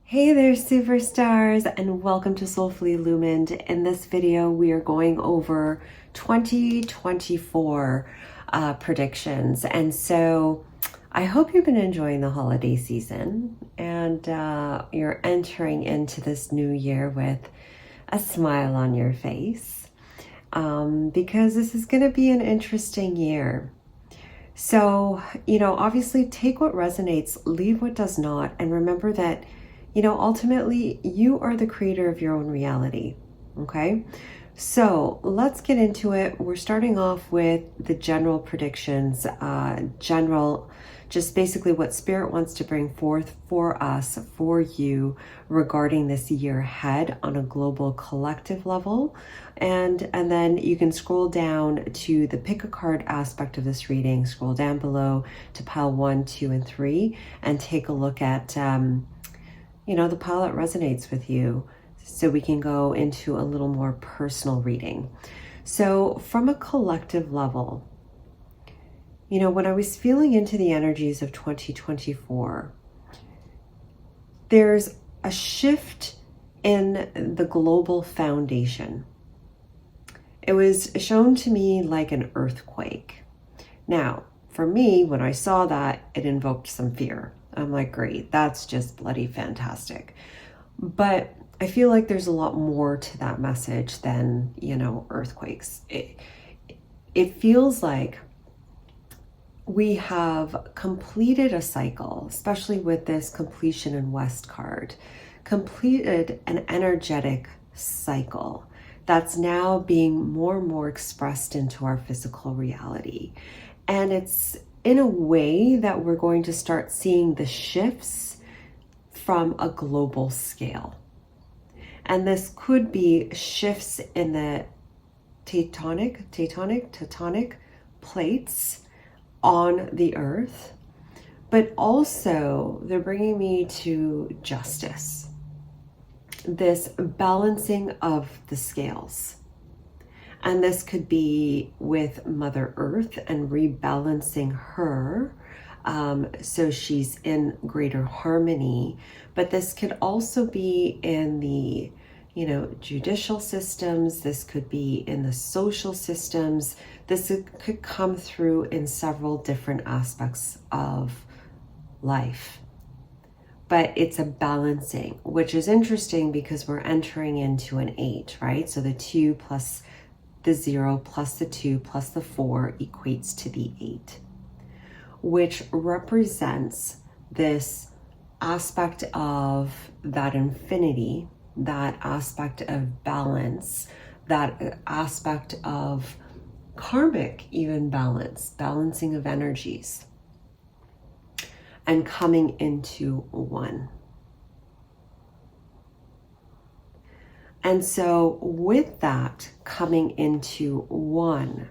Hey there, superstars, and welcome to Soulfully Illumined. In this video, we are going over 2024 predictions. And so I hope you've been enjoying the holiday season and you're entering into this new year with a smile on your face because this is going to be an interesting year. So, obviously take what resonates, leave what does not, and remember that ultimately, you are the creator of your own reality, okay? So let's get into it. We're starting off with the general predictions, just basically what Spirit wants to bring forth for us, for you, regarding this year ahead on a global collective level. And then you can scroll down to the pick a card aspect of this reading, scroll down below to pile 1, 2, and 3, and take a look at the pile that resonates with you, so we can go into a little more personal reading. So from a collective level, when I was feeling into the energies of 2024, there's a shift in the global foundation. It was shown to me like an earthquake. Now, for me, when I saw that, it invoked some fear. I'm like, great, that's just bloody fantastic. But I feel like there's a lot more to that message than, earthquakes. It feels like we have completed a cycle, especially with this completion in West card, completed an energetic cycle that's now being more and more expressed into our physical reality. And it's in a way that we're going to start seeing the shifts from a global scale. And this could be shifts in the tectonic plates on the earth, but also they're bringing me to justice, this balancing of the scales. And this could be with Mother Earth and rebalancing her so she's in greater harmony. But this could also be in the, judicial systems. This could be in the social systems. This could come through in several different aspects of life. But it's a balancing, which is interesting because we're entering into an 8, right? So the 2 plus the 0 plus the 2 plus the 4 equates to the 8, which represents this aspect of that infinity, that aspect of balance, that aspect of karmic even balance, balancing of energies, and coming into one. And so with that coming into one,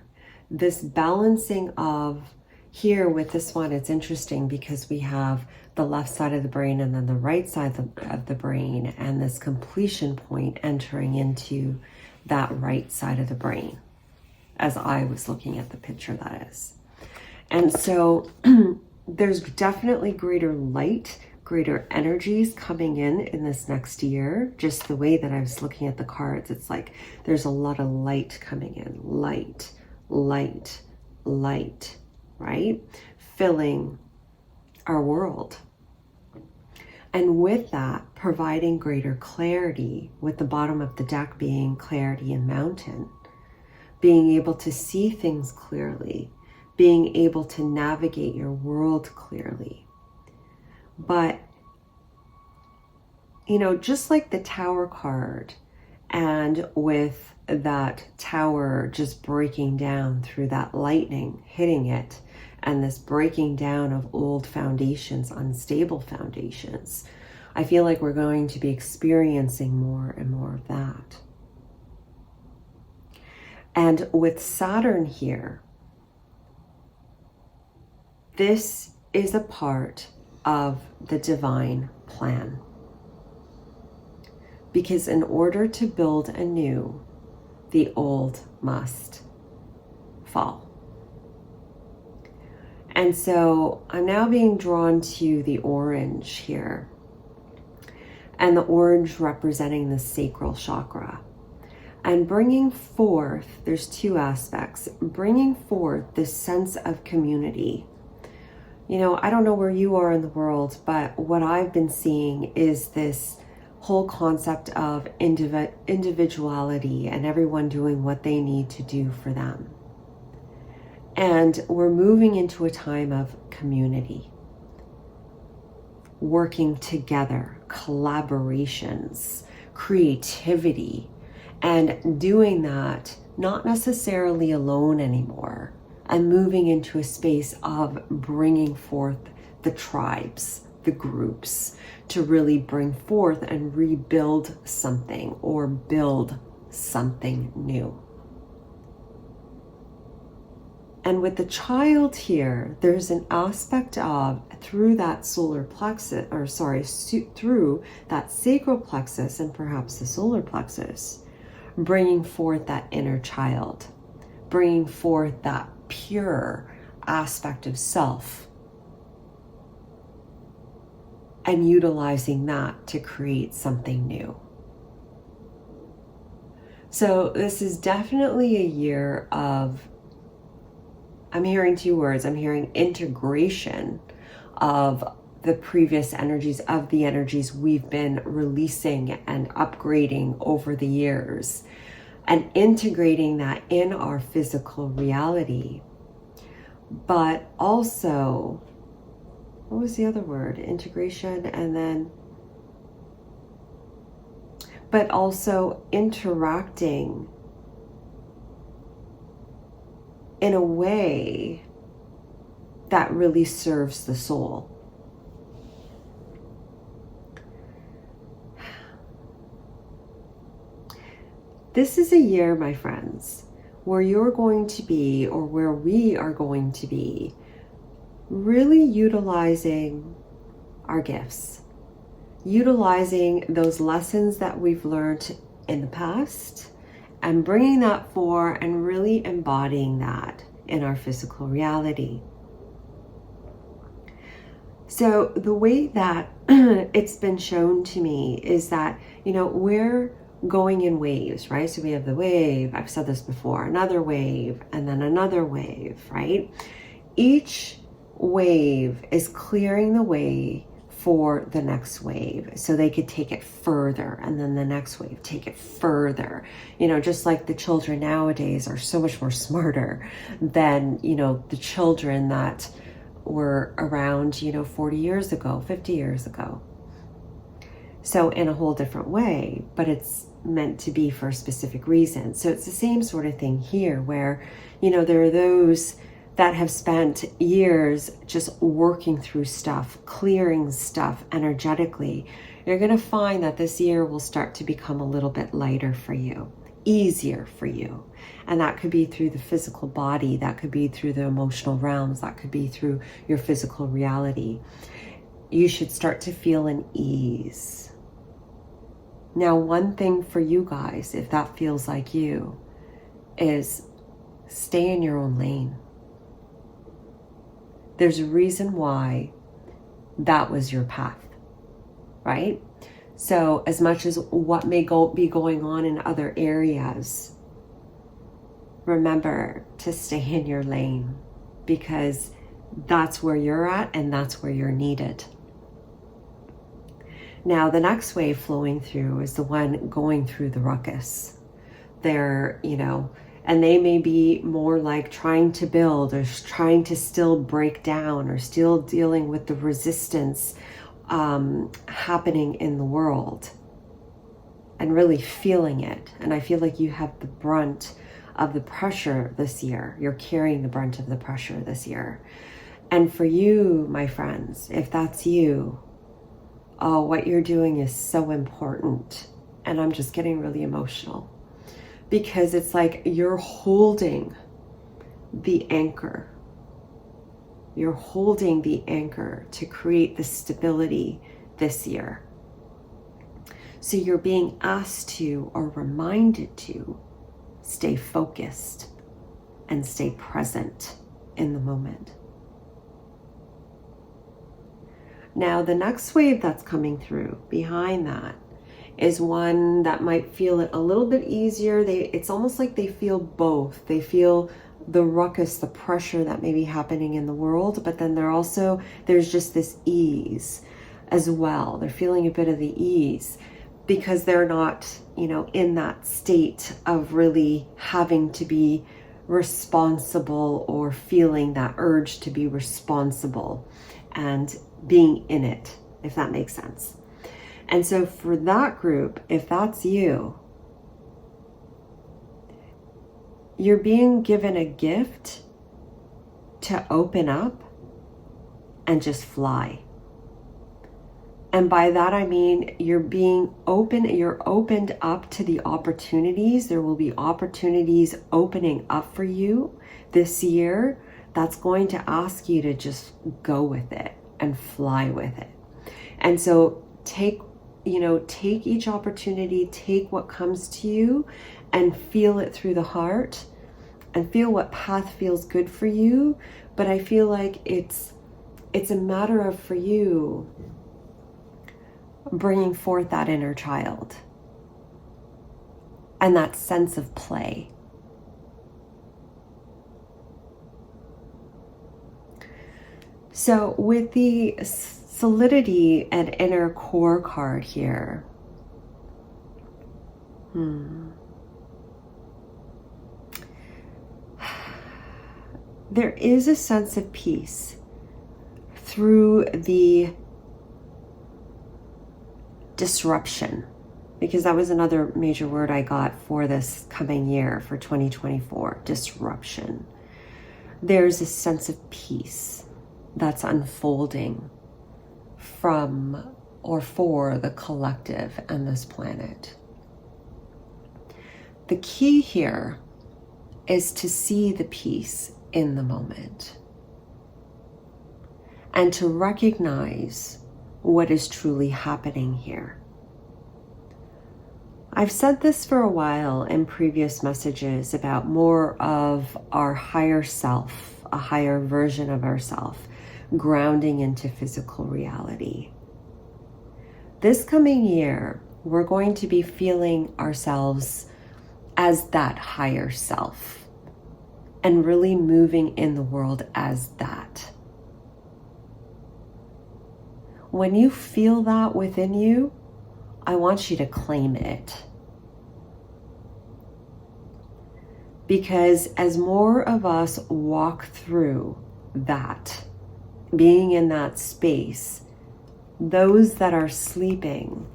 this balancing of here with this one, it's interesting because we have the left side of the brain and then the right side of the brain, and this completion point entering into that right side of the brain, as I was looking at the picture, that is. And so there's definitely greater light, greater energies coming in this next year. Just the way that I was looking at the cards, it's like there's a lot of light coming in. Light, light, light, right? Filling our world. And with that, providing greater clarity, with the bottom of the deck being clarity and mountain. Being able to see things clearly. Being able to navigate your world clearly. But, just like the Tower card, and with that tower just breaking down through that lightning hitting it, and this breaking down of old foundations, unstable foundations, I feel like we're going to be experiencing more and more of that. And with Saturn here, this is a part of the divine plan. Because in order to build anew, the old must fall. And so I'm now being drawn to the orange here. and the orange representing the sacral chakra. And bringing forth, there's two aspects, bringing forth this sense of community. You know, I don't know where you are in the world, but what I've been seeing is this whole concept of individuality and everyone doing what they need to do for them. And we're moving into a time of community, working together, collaborations, creativity, and doing that not necessarily alone anymore, and moving into a space of bringing forth the tribes, the groups, to really bring forth and rebuild something or build something new. And with the child here, there's an aspect of, through that solar plexus, through that sacral plexus and perhaps the solar plexus, bringing forth that inner child, bringing forth that pure aspect of self, and utilizing that to create something new. So this is definitely a year of, I'm hearing two words. I'm hearing integration of the previous energies, of the energies we've been releasing and upgrading over the years, and integrating that in our physical reality. But also, what was the other word? Integration, and then, but also interacting in a way that really serves the soul. This is a year, my friends, where you're going to be, or where we are going to be, really utilizing our gifts, utilizing those lessons that we've learned in the past, and bringing that forward and really embodying that in our physical reality. So the way that it's been shown to me is that, you know, we're going in waves, right? So we have the wave, I've said this before, another wave, and then another wave, right? Each wave is clearing the way for the next wave, so they could take it further, and then the next wave take it further. You know, just like the children nowadays are so much more smarter than, you know, the children that were around, you know, 40 years ago, 50 years ago. So in a whole different way, but it's meant to be for a specific reason. So it's the same sort of thing here, where, you know, there are those that have spent years just working through stuff, clearing stuff energetically. You're going to find that this year will start to become a little bit lighter for you, easier for you. And that could be through the physical body, that could be through the emotional realms, that could be through your physical reality. You should start to feel an ease. Now, one thing for you guys, if that feels like you, is stay in your own lane. There's a reason why that was your path, right? So as much as what may be going on in other areas, remember to stay in your lane, because that's where you're at and that's where you're needed. Now, the next wave flowing through is the one going through the ruckus. They're, you know, and they may be more like trying to build, or trying to still break down, or still dealing with the resistance happening in the world, and really feeling it. And I feel like you have the brunt of the pressure this year. You're carrying the brunt of the pressure this year. And for you, my friends, if that's you, oh, what you're doing is so important. And I'm just getting really emotional, because it's like you're holding the anchor. You're holding the anchor to create the stability this year. So you're being asked to, or reminded to, stay focused and stay present in the moment. Now, the next wave that's coming through behind that is one that might feel it a little bit easier. It's almost like they feel both. They feel the ruckus, the pressure that may be happening in the world, but then there's just this ease as well. They're feeling a bit of the ease because they're not, in that state of really having to be responsible or feeling that urge to be responsible and being in it, if that makes sense. And so for that group, if that's you, you're being given a gift to open up and just fly. And by that, I mean, you're opened up to the opportunities. There will be opportunities opening up for you this year that's going to ask you to just go with it and fly with it. And so take each opportunity, take what comes to you and feel it through the heart and feel what path feels good for you. But I feel like it's a matter of, for you, bringing forth that inner child and that sense of play. So with the solidity and inner core card here, there is a sense of peace through the disruption, because that was another major word I got for this coming year, for 2024, disruption. There's a sense of peace that's unfolding from or for the collective and this planet. The key here is to see the peace in the moment and to recognize what is truly happening here. I've said this for a while in previous messages about more of our higher self, a higher version of ourself, grounding into physical reality. This coming year, we're going to be feeling ourselves as that higher self and really moving in the world as that. When you feel that within you, I want you to claim it. Because as more of us walk through that, being in that space, those that are sleeping,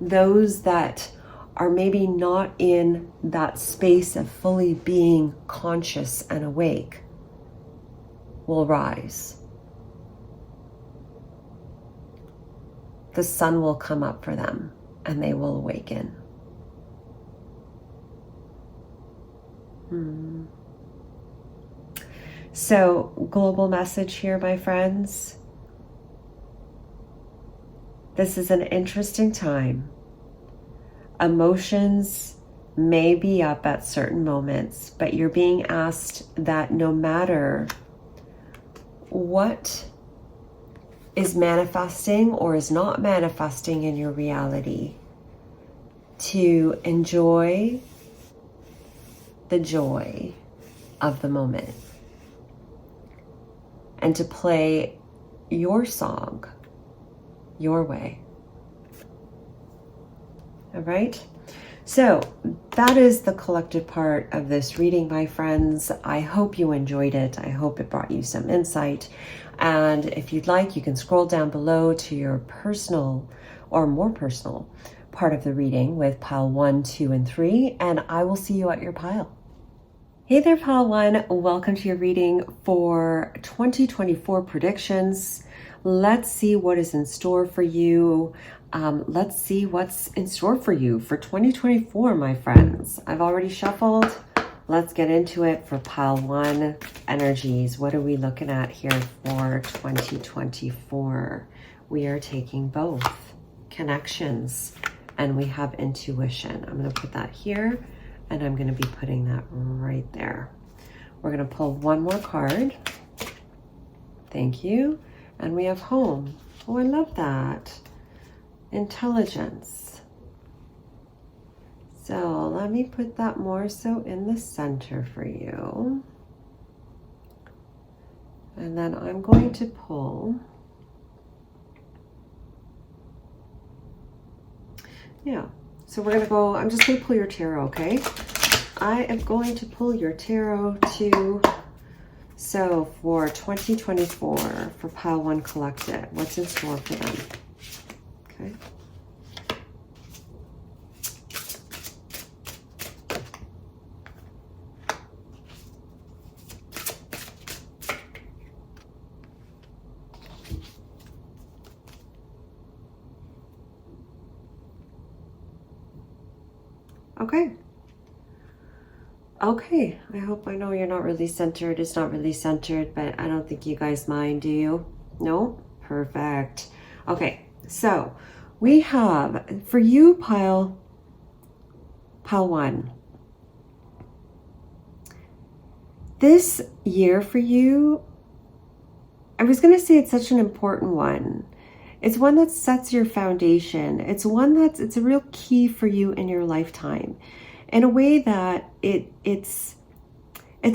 those that are maybe not in that space of fully being conscious and awake, will rise. The sun will come up for them and they will awaken. So, global message here, my friends. This is an interesting time. Emotions may be up at certain moments, but you're being asked that no matter what is manifesting or is not manifesting in your reality, to enjoy the joy of the moment and to play your song your way. All right? So that is the collective part of this reading, my friends. I hope you enjoyed it. I hope it brought you some insight. And if you'd like, you can scroll down below to your personal or more personal part of the reading with pile 1, 2, and 3, and I will see you at your pile. Hey there, pile 1. Welcome to your reading for 2024 predictions. Let's see what is in store for you. Let's see what's in store for you for 2024, my friends. I've already shuffled. Let's get into it for pile 1 energies. What are we looking at here for 2024? We are taking both connections and we have intuition. I'm going to put that here and I'm going to be putting that right there. We're going to pull one more card. Thank you. And we have home. Oh, I love that. Intelligence. So let me put that more so in the center for you. And then I'm going to pull. Yeah, so we're going to go, I'm just going to pull your tarot, okay? I am going to pull your tarot so for 2024, for Pile 1 Collective, what's in store for them? Okay. Okay. Okay, I hope, I know you're not really centered. It's not really centered, but I don't think you guys mind, do you? No? Perfect. Okay, so we have, for you, pile 1. This year for you, I was going to say it's such an important one. It's one that sets your foundation. It's one it's a real key for you in your lifetime, in a way that it's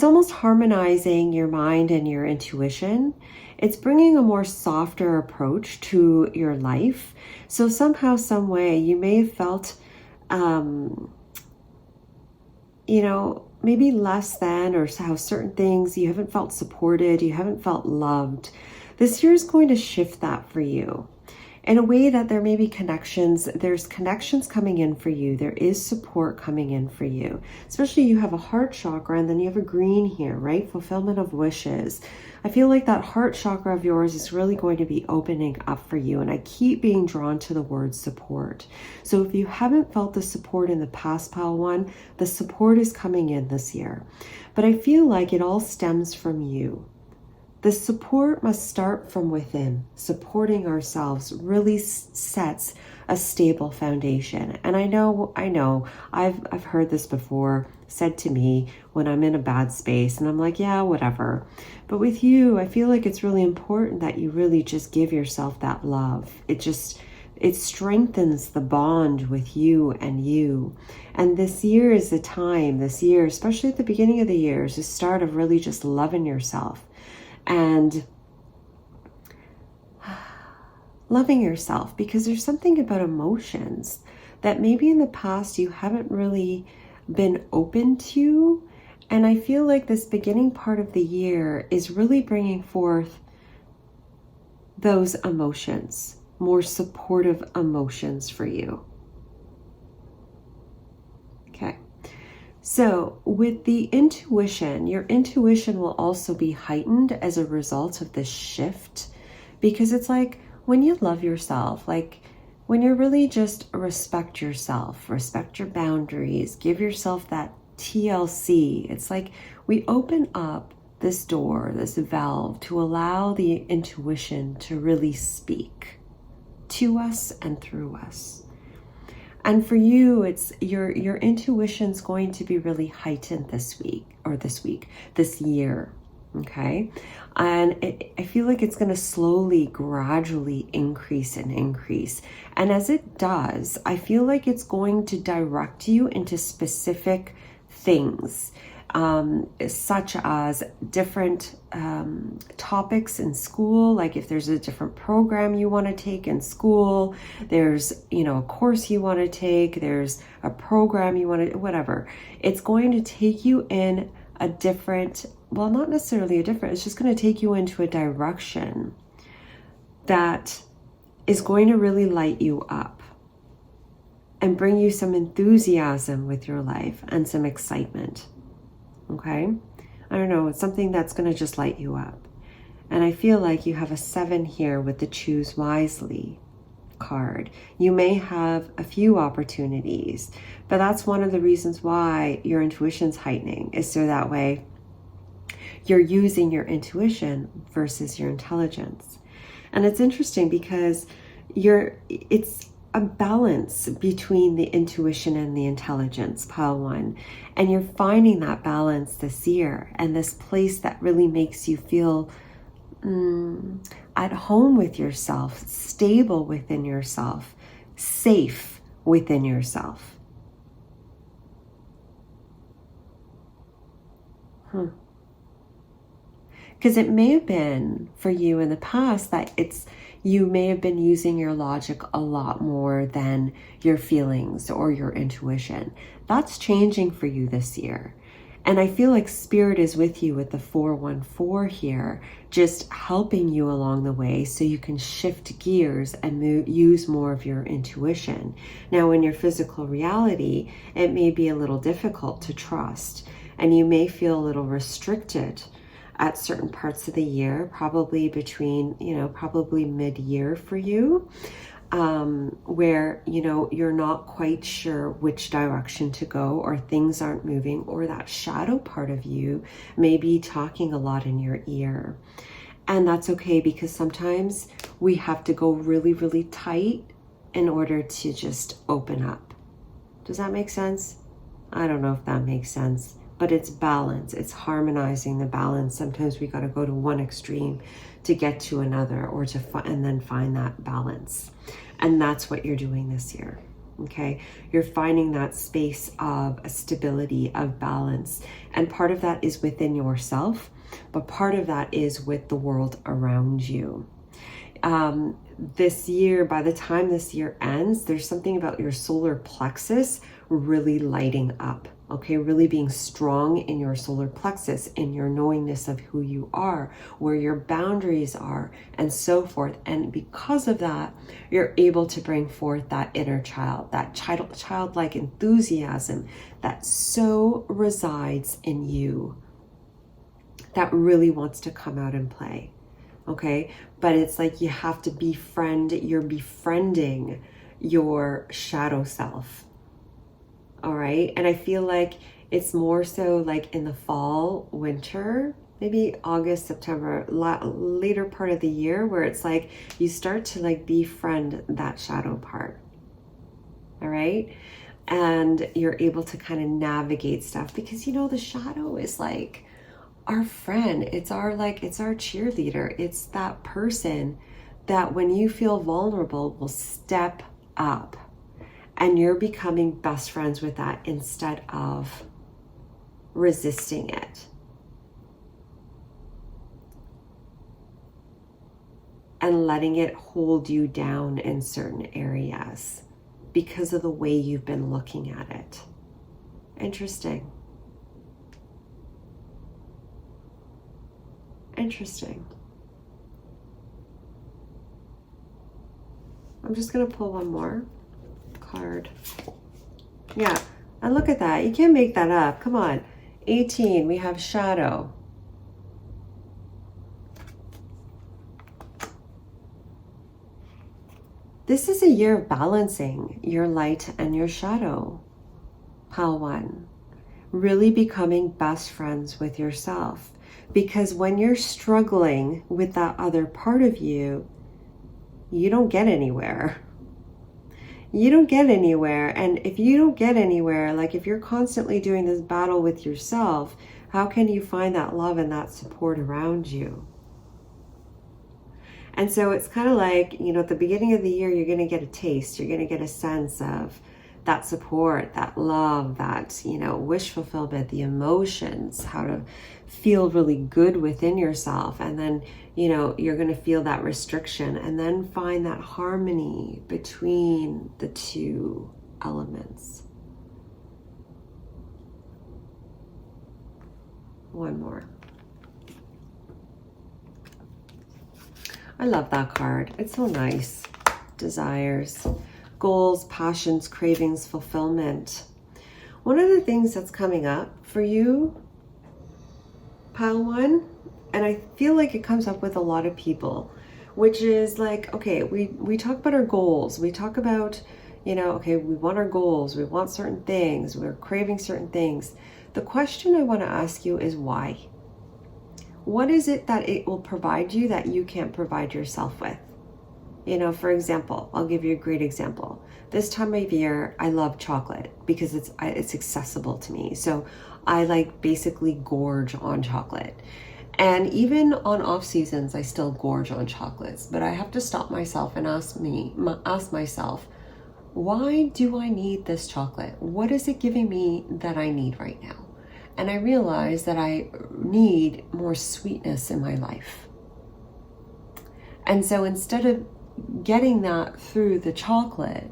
almost harmonizing your mind and your intuition. It's bringing a more softer approach to your life. So somehow, some way, you may have felt, you know, maybe less than, or how certain things you haven't felt supported, you haven't felt loved. This year is going to shift that for you, in a way that there may be connections. There's connections coming in for you. There is support coming in for you. Especially you have a heart chakra, and then you have a green here, right? Fulfillment of wishes. I feel like that heart chakra of yours is really going to be opening up for you. And I keep being drawn to the word support. So if you haven't felt the support in the past, Pile 1, the support is coming in this year. But I feel like it all stems from you. The support must start from within. Supporting ourselves really sets a stable foundation. And I know, I've heard this before said to me when I'm in a bad space, and I'm like, yeah, whatever. But with you, I feel like it's really important that you really just give yourself that love. It strengthens the bond with you and you. And this year is the time, especially at the beginning of the year, is the start of really just loving yourself. And loving yourself, because there's something about emotions that maybe in the past you haven't really been open to. And I feel like this beginning part of the year is really bringing forth those emotions, more supportive emotions for you. Okay. So with the intuition, your intuition will also be heightened as a result of this shift, because it's like when you love yourself, like when you really just respect yourself, respect your boundaries, give yourself that TLC. It's like we open up this door, this valve, to allow the intuition to really speak to us and through us. And for you, it's your intuition's going to be really heightened this year, okay? And I feel like it's going to slowly, gradually increase and increase. And as it does, I feel like it's going to direct you into specific things, such as different topics in school. Like if there's a different program you want to take in school, there's, a course you want to take, there's a program you want to, whatever. It's going to take you in a different, well, not necessarily a different, it's just going to take you into a direction that is going to really light you up and bring you some enthusiasm with your life and some excitement. Okay? I don't know, it's something that's going to just light you up. And I feel like you have a 7 here with the Choose Wisely card. You may have a few opportunities, but that's one of the reasons why your intuition's heightening, is so that way you're using your intuition versus your intelligence. And it's interesting because it's a balance between the intuition and the intelligence, Pile 1. And you're finding that balance this year, and this place that really makes you feel at home with yourself, stable within yourself, safe within yourself. Because it may have been for you in the past that you may have been using your logic a lot more than your feelings or your intuition. That's changing for you this year. And I feel like Spirit is with you with the 414 here, just helping you along the way so you can shift gears and use more of your intuition. Now, in your physical reality, it may be a little difficult to trust, and you may feel a little restricted at certain parts of the year, probably between, probably mid-year for you, where, you're not quite sure which direction to go, or things aren't moving, or that shadow part of you may be talking a lot in your ear. And that's okay, because sometimes we have to go really, really tight in order to just open up. Does that make sense? I don't know if that makes sense. But it's balance. It's harmonizing the balance. Sometimes we got to go to one extreme to get to another, or and then find that balance. And that's what you're doing this year. Okay, you're finding that space of stability, of balance, and part of that is within yourself, but part of that is with the world around you. This year, by the time this year ends, there's something about your solar plexus really lighting up. Okay, really being strong in your solar plexus, in your knowingness of who you are, where your boundaries are, and so forth. And because of that, you're able to bring forth that inner child, that childlike enthusiasm that so resides in you, that really wants to come out and play. Okay, but it's like you have to you're befriending your shadow self. All right. And I feel like it's more so like in the fall, winter, maybe August, September, later part of the year, where it's like you start to like befriend that shadow part. All right. And you're able to kind of navigate stuff, because, the shadow is like our friend. It's our cheerleader. It's that person that when you feel vulnerable will step up. And you're becoming best friends with that instead of resisting it. And letting it hold you down in certain areas because of the way you've been looking at it. Interesting. Interesting. I'm just going to pull one more card. Yeah, and look at that. You can't make that up. Come on. 18, we have shadow. This is a year of balancing your light and your shadow. Pile 1. Really becoming best friends with yourself. Because when you're struggling with that other part of you, you don't get anywhere. You don't get anywhere. And if you don't get anywhere, like if you're constantly doing this battle with yourself, how can you find that love and that support around you? And so it's kind of like, at the beginning of the year, you're going to get a taste. You're going to get a sense of that support, that love, that, wish fulfillment, the emotions, how to feel really good within yourself. And then, you're going to feel that restriction, and then find that harmony between the two elements. One more. I love that card. It's so nice. Desires, goals, passions, cravings, fulfillment. One of the things that's coming up for you, pile 1, and I feel like it comes up with a lot of people, which is like, okay, we talk about our goals. We talk about, okay, we want our goals. We want certain things. We're craving certain things. The question I want to ask you is why? What is it that it will provide you that you can't provide yourself with? For example, I'll give you a great example. This time of year, I love chocolate because it's accessible to me. So I basically gorge on chocolate. And even on off seasons, I still gorge on chocolates, but I have to stop myself and ask myself, why do I need this chocolate? What is it giving me that I need right now? And I realize that I need more sweetness in my life. And so instead of getting that through the chocolate,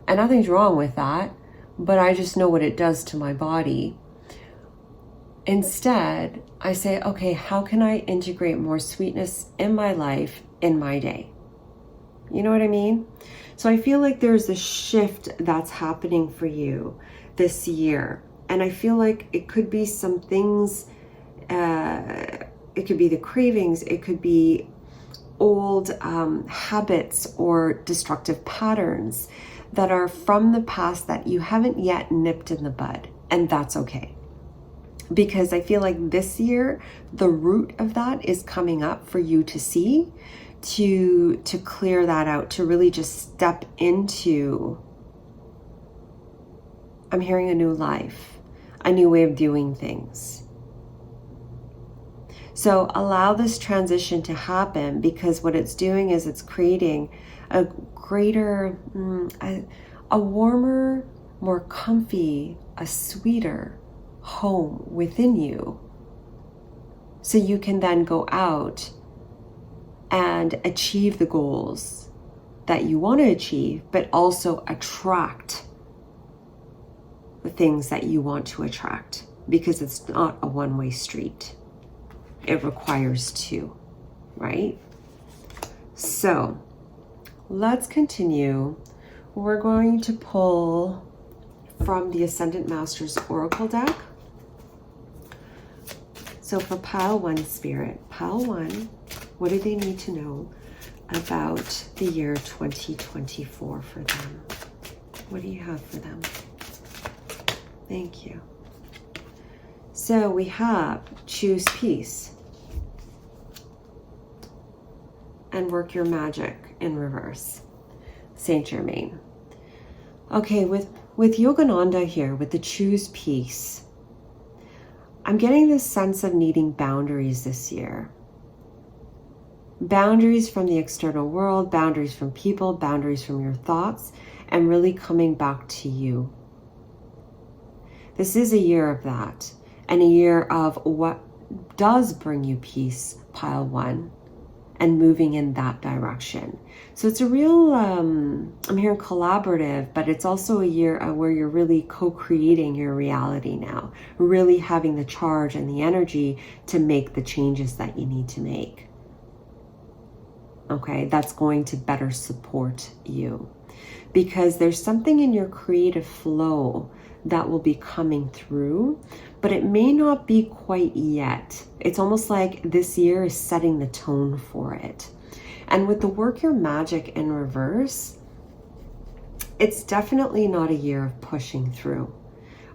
and nothing's wrong with that, but I just know what it does to my body. Instead, I say, okay, how can I integrate more sweetness in my life, in my day? You know what I mean? So I feel like there's a shift that's happening for you this year. And I feel like it could be some things, it could be the cravings, it could be old habits or destructive patterns that are from the past that you haven't yet nipped in the bud. And that's okay. Because I feel like this year, the root of that is coming up for you to see, to clear that out, to really just step into, I'm hearing a new life, a new way of doing things. So allow this transition to happen, because what it's doing is it's creating a greater, a warmer, more comfy, a sweeter home within you, so you can then go out and achieve the goals that you want to achieve, but also attract the things that you want to attract, because it's not a one-way street. It requires two, right? So let's continue. We're going to pull from the Ascendant Masters Oracle deck. So for pile 1, Spirit, pile 1, what do they need to know about the year 2024 for them? What do you have for them? Thank you. So we have choose peace and work your magic in reverse. Saint Germain. Okay, with Yogananda here, with the choose peace, I'm getting this sense of needing boundaries this year. Boundaries from the external world, boundaries from people, boundaries from your thoughts, and really coming back to you. This is a year of that, and a year of what does bring you peace, pile 1, and moving in that direction. So it's a real, I'm hearing collaborative, but it's also a year where you're really co-creating your reality now, really having the charge and the energy to make the changes that you need to make. Okay, that's going to better support you, because there's something in your creative flow that will be coming through, but it may not be quite yet. It's almost like this year is setting the tone for it. And with the work your magic in reverse, it's definitely not a year of pushing through,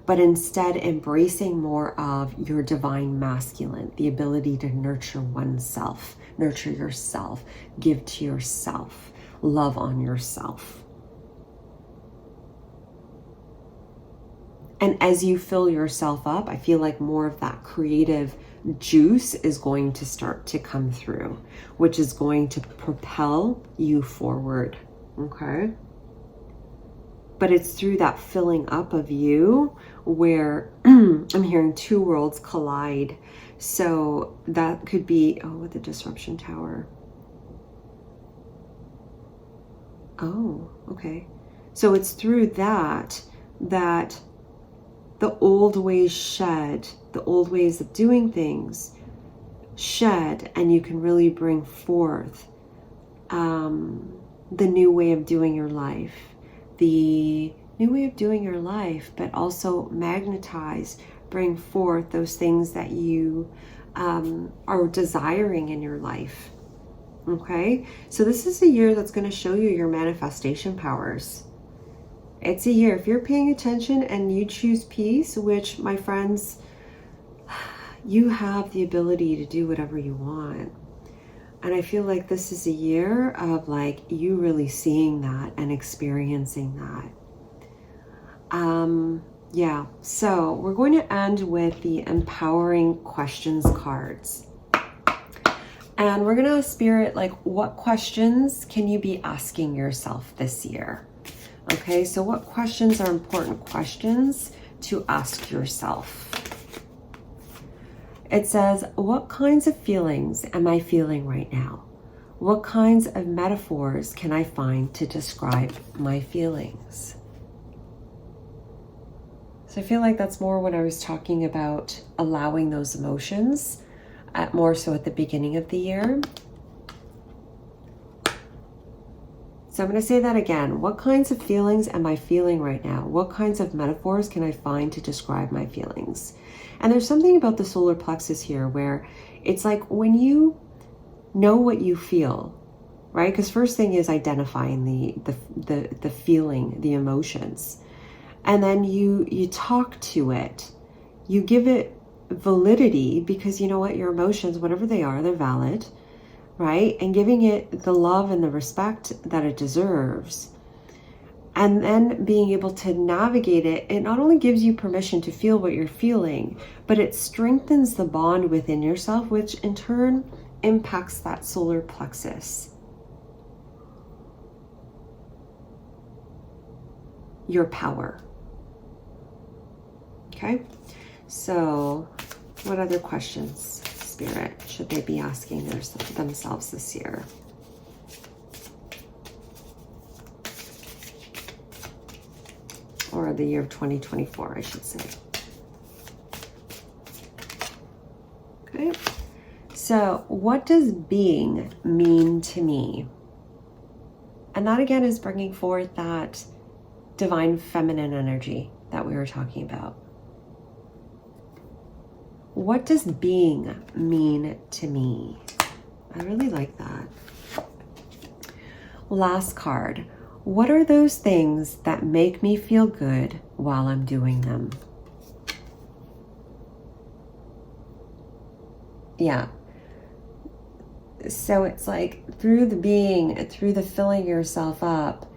but instead embracing more of your divine masculine, the ability to nurture oneself, nurture yourself, give to yourself, love on yourself. And as you fill yourself up, I feel like more of that creative juice is going to start to come through, which is going to propel you forward, okay? But it's through that filling up of you where I'm hearing two worlds collide. So that could be, oh, with the disruption tower. Oh, okay. So it's through that the old ways shed, the old ways of doing things shed, and you can really bring forth the new way of doing your life, but also magnetize, bring forth those things that you are desiring in your life. Okay, so this is a year that's going to show you your manifestation powers. It's a year, if you're paying attention and you choose peace, which, my friends, you have the ability to do whatever you want. And I feel like this is a year of like you really seeing that and experiencing that. Yeah, so we're going to end with the empowering questions cards. And we're going to ask Spirit, like, what questions can you be asking yourself this year? Okay, so what questions are important questions to ask yourself? It says, what kinds of feelings am I feeling right now? What kinds of metaphors can I find to describe my feelings? So I feel like that's more when I was talking about allowing those emotions, more so at the beginning of the year. So I'm going to say that again. What kinds of feelings am I feeling right now? What kinds of metaphors can I find to describe my feelings? And there's something about the solar plexus here where it's like when you know what you feel, right? Because first thing is identifying the feeling, the emotions. And then you talk to it. You give it validity because you know what? Your emotions, whatever they are, they're valid, right? And giving it the love and the respect that it deserves. And then being able to navigate it, it not only gives you permission to feel what you're feeling, but it strengthens the bond within yourself, which in turn impacts that solar plexus. Your power. Okay, so what other questions, Spirit, should they be asking themselves this year? Or the year of 2024, I should say. Okay, so what does being mean to me? And that again is bringing forth that divine feminine energy that we were talking about. What does being mean to me? I really like that. Last card. What are those things that make me feel good while I'm doing them? Yeah. So it's like through the being, through the filling yourself up,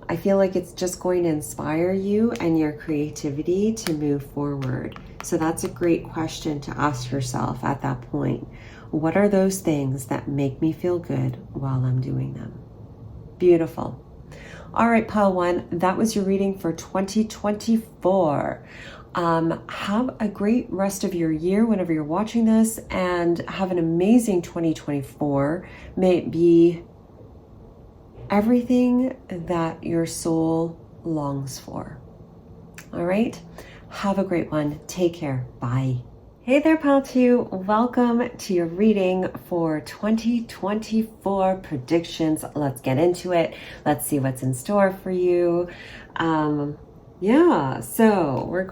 I feel like it's just going to inspire you and your creativity to move forward. So that's a great question to ask yourself at that point. What are those things that make me feel good while I'm doing them? Beautiful. All right, pile one, that was your reading for 2024. Have a great rest of your year whenever you're watching this, and have an amazing 2024. May it be everything that your soul longs for. All right, have a great one. Take care. Bye. Hey there, pal 2. Welcome to your reading for 2024 predictions. Let's get into it. Let's see what's in store for you. Yeah, so we're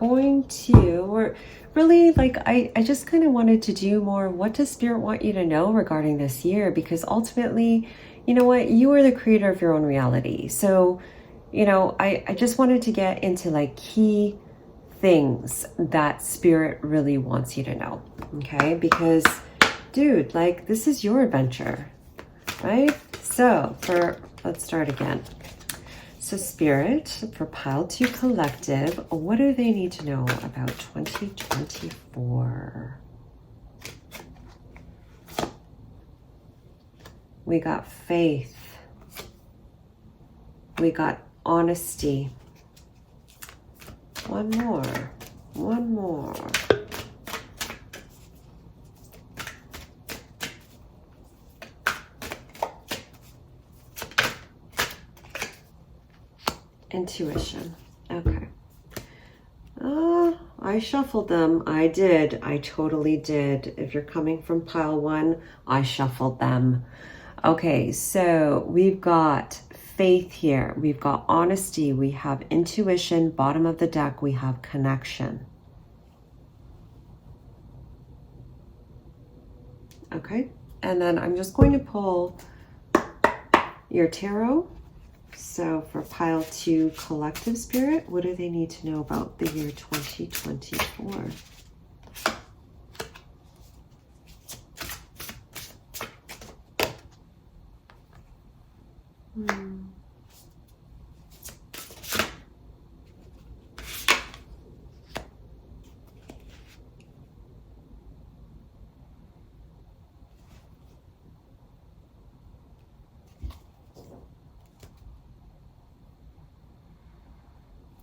really like, I just kind of wanted to do more. What does Spirit want you to know regarding this year? Because ultimately, you know what? You are the creator of your own reality. So, you know, I just wanted to get into like key things that Spirit really wants you to know, okay? Because, dude, like, this is your adventure, right? So, let's start again. So, Spirit, for pile 2 collective, what do they need to know about 2024? We got faith. We got honesty. One more. Intuition. Okay. I shuffled them. I did. I totally did. If you're coming from pile 1, I shuffled them. Okay, so we've got faith here. We've got honesty. We have intuition. Bottom of the deck, we have connection. Okay, and then I'm just going to pull your tarot. So for pile 2 collective, Spirit, what do they need to know about the year 2024?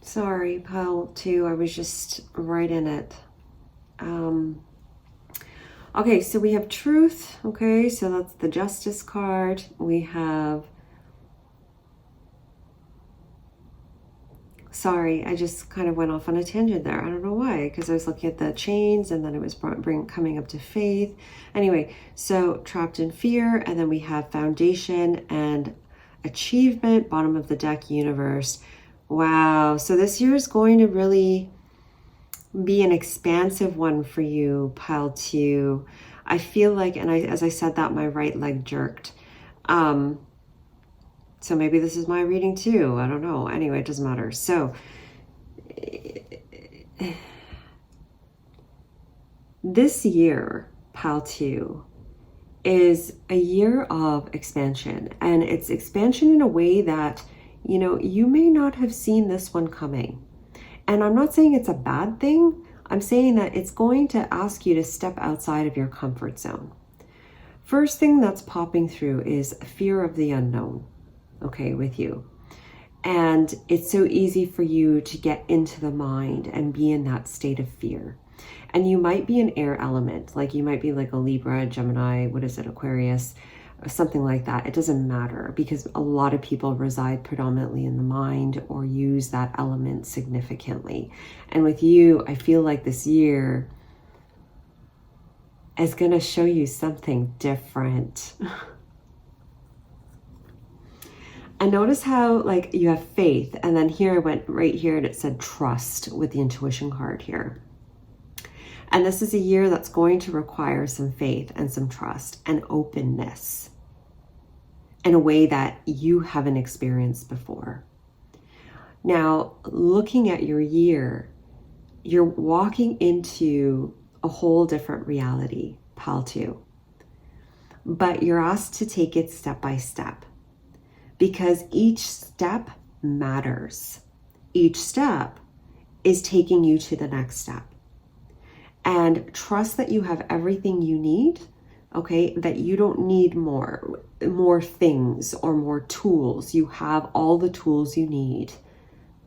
Sorry, pile 2. I was just right in it. Okay, so we have truth. Okay, so that's the justice card. We have, sorry, I just kind of went off on a tangent there. I don't know why, because I was looking at the chains and then it was coming up to faith. Anyway, so trapped in fear, and then we have foundation and achievement, bottom of the deck, universe. Wow, so this year is going to really be an expansive one for you, pile 2. I feel like, and as I said that, my right leg jerked. So maybe this is my reading too. I don't know. Anyway, it doesn't matter. So this year, pile 2, is a year of expansion, and it's expansion in a way that, you know, you may not have seen this one coming. And I'm not saying it's a bad thing. I'm saying that it's going to ask you to step outside of your comfort zone. First thing that's popping through is fear of the unknown, okay, with you. And it's so easy for you to get into the mind and be in that state of fear. And you might be an air element, like you might be like a Libra, Gemini, what is it, Aquarius, something like that. It doesn't matter, because a lot of people reside predominantly in the mind or use that element significantly. And with you, I feel like this year is going to show you something different. And notice how, like, you have faith, and then here I went right here and it said trust with the intuition card here. And this is a year that's going to require some faith and some trust and openness in a way that you haven't experienced before. Now, looking at your year, you're walking into a whole different reality, pile 2. But you're asked to take it step by step, because each step matters. Each step is taking you to the next step. And trust that you have everything you need, okay? That you don't need more things or more tools. You have all the tools you need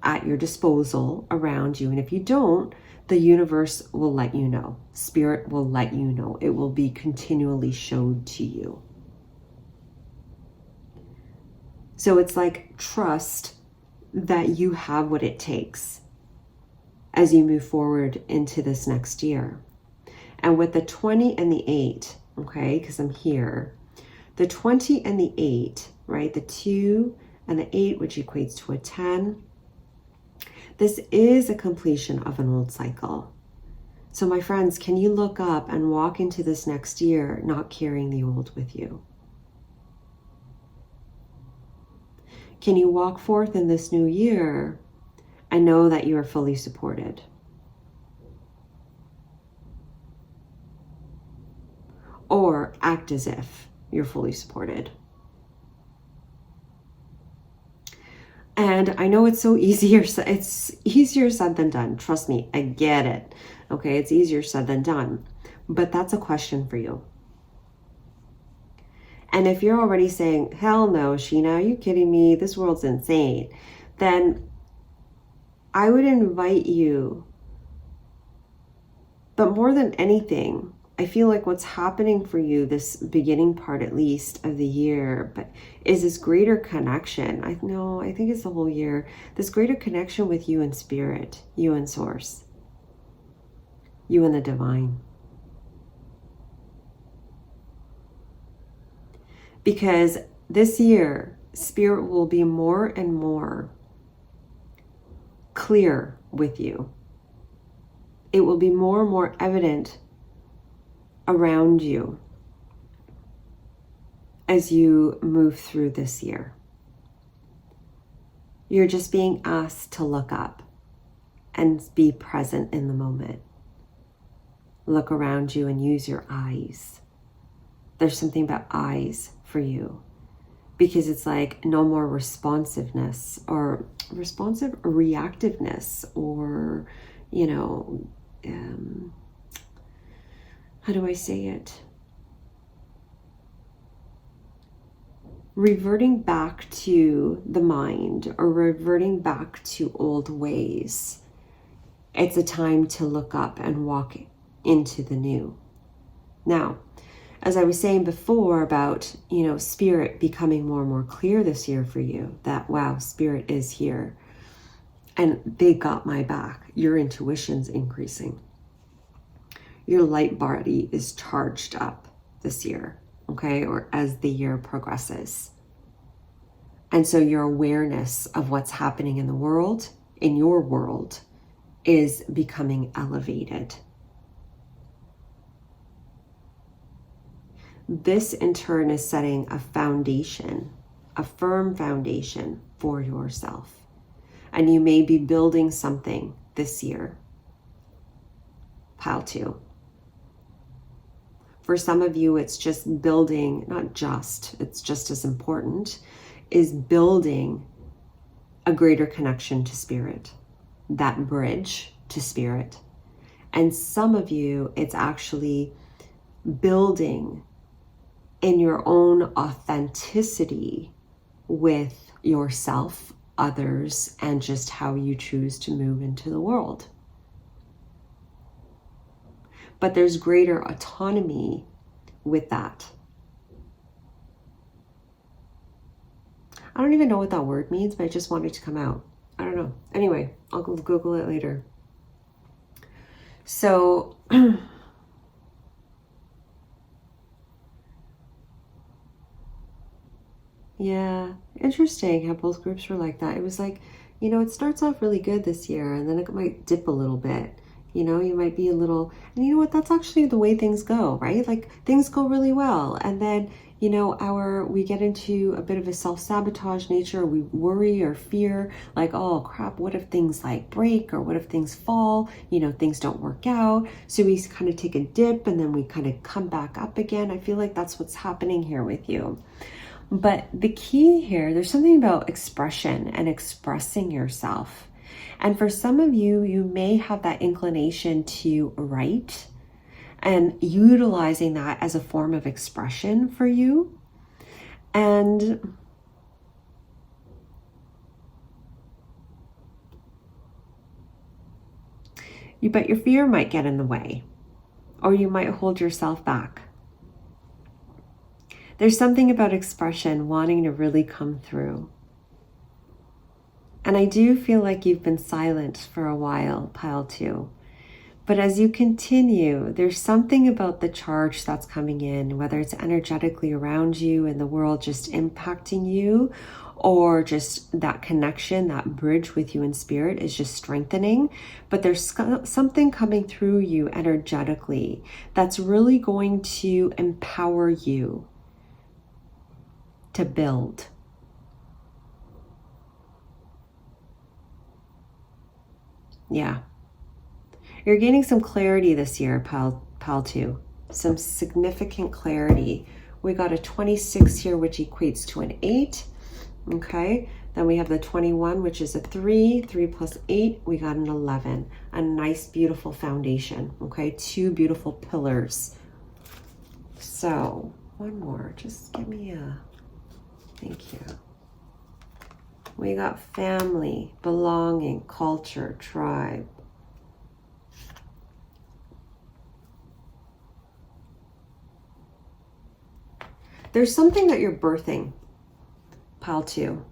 at your disposal around you. And if you don't, the universe will let you know. Spirit will let you know. It will be continually showed to you. So it's like, trust that you have what it takes as you move forward into this next year. And with the 20 and the 8, okay, because I'm here, the 20 and the 8, right, the 2 and the 8, which equates to a 10, this is a completion of an old cycle. So my friends, can you look up and walk into this next year not carrying the old with you? Can you walk forth in this new year and know that you are fully supported? Or act as if you're fully supported. And I know it's so easier, it's easier said than done. Trust me, I get it. Okay, it's easier said than done. But that's a question for you. And if you're already saying, hell no, Sheena, are you kidding me? This world's insane. Then I would invite you, but more than anything, I feel like what's happening for you, this beginning part at least of the year, but is this greater connection. I think it's the whole year. This greater connection with you and spirit, you and source, you and the divine. Because this year, spirit will be more and more clear with you. It will be more and more evident around you as you move through this year. You're just being asked to look up and be present in the moment. Look around you and use your eyes. There's something about eyes for you, because it's like no more responsiveness or reactiveness, or, you know, how do I say it? reverting back to the mind or reverting back to old ways. It's a time to look up and walk into the new. Now, as I was saying before about, spirit becoming more and more clear this year for you, that, wow, spirit is here and they got my back. Your intuition's increasing. Your light body is charged up this year, okay, or as the year progresses. And so your awareness of what's happening in the world, in your world, is becoming elevated. This in turn is setting a foundation, a firm foundation for yourself. And you may be building something this year. Pile 2. For some of you, it's just building, it's just as important, is building a greater connection to spirit, that bridge to spirit. And some of you, it's actually building in your own authenticity with yourself, others, and just how you choose to move into the world. But there's greater autonomy with that. I don't even know what that word means, but I just wanted to come out. I don't know. Anyway, I'll Google it later. So, yeah, interesting how both groups were like that. It was like, it starts off really good this year and then it might dip a little bit. You might be a little, and you know what, that's actually the way things go, right? Like things go really well. And then, we get into a bit of a self-sabotage nature. We worry or fear like, oh crap, what if things like break, or what if things fall, things don't work out. So we kind of take a dip and then we kind of come back up again. I feel like that's what's happening here with you. But the key here, there's something about expression and expressing yourself. And for some of you, you may have that inclination to write and utilizing that as a form of expression for you. And but your fear might get in the way, or you might hold yourself back. There's something about expression wanting to really come through. And I do feel like you've been silent for a while, pile 2. But as you continue, there's something about the charge that's coming in, whether it's energetically around you and the world just impacting you, or just that connection, that bridge with you in spirit is just strengthening. But there's something coming through you energetically that's really going to empower you to build. Yeah. You're gaining some clarity this year, pile 2. Some significant clarity. We got a 26 here, which equates to an 8. Okay. Then we have the 21, which is a 3. 3 plus 8, we got an 11. A nice, beautiful foundation. Okay. 2 beautiful pillars. So, one more. Just give me a... Thank you. We got family, belonging, culture, tribe. There's something that you're birthing, pile 2.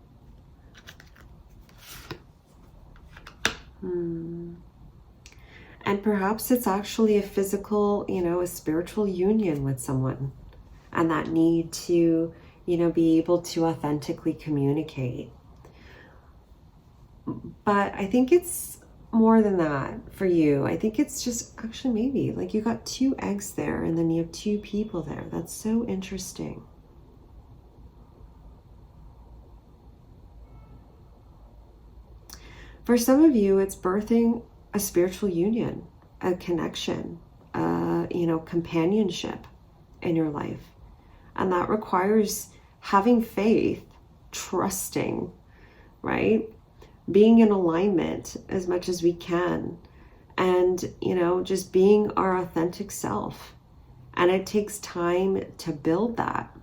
And perhaps it's actually a physical, a spiritual union with someone. And that need to, be able to authentically communicate. But I think it's more than that for you. I think it's just actually maybe like you got 2 eggs there and then you have 2 people there. That's so interesting. For some of you, it's birthing a spiritual union, a connection, companionship in your life. And that requires having faith, trusting, right? Being in alignment as much as we can. And, just being our authentic self. And it takes time to build that.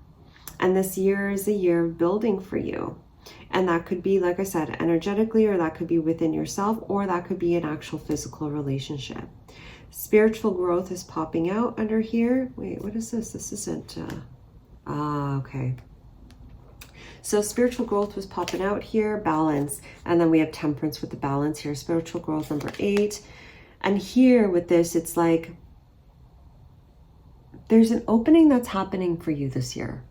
And this year is a year of building for you. And that could be, like I said, energetically, or that could be within yourself, or that could be an actual physical relationship. Spiritual growth is popping out under here. Wait, what is this? This isn't, okay. So spiritual growth was popping out here, balance, and then we have temperance with the balance here, spiritual growth number 8. And here with this, it's like there's an opening that's happening for you this year.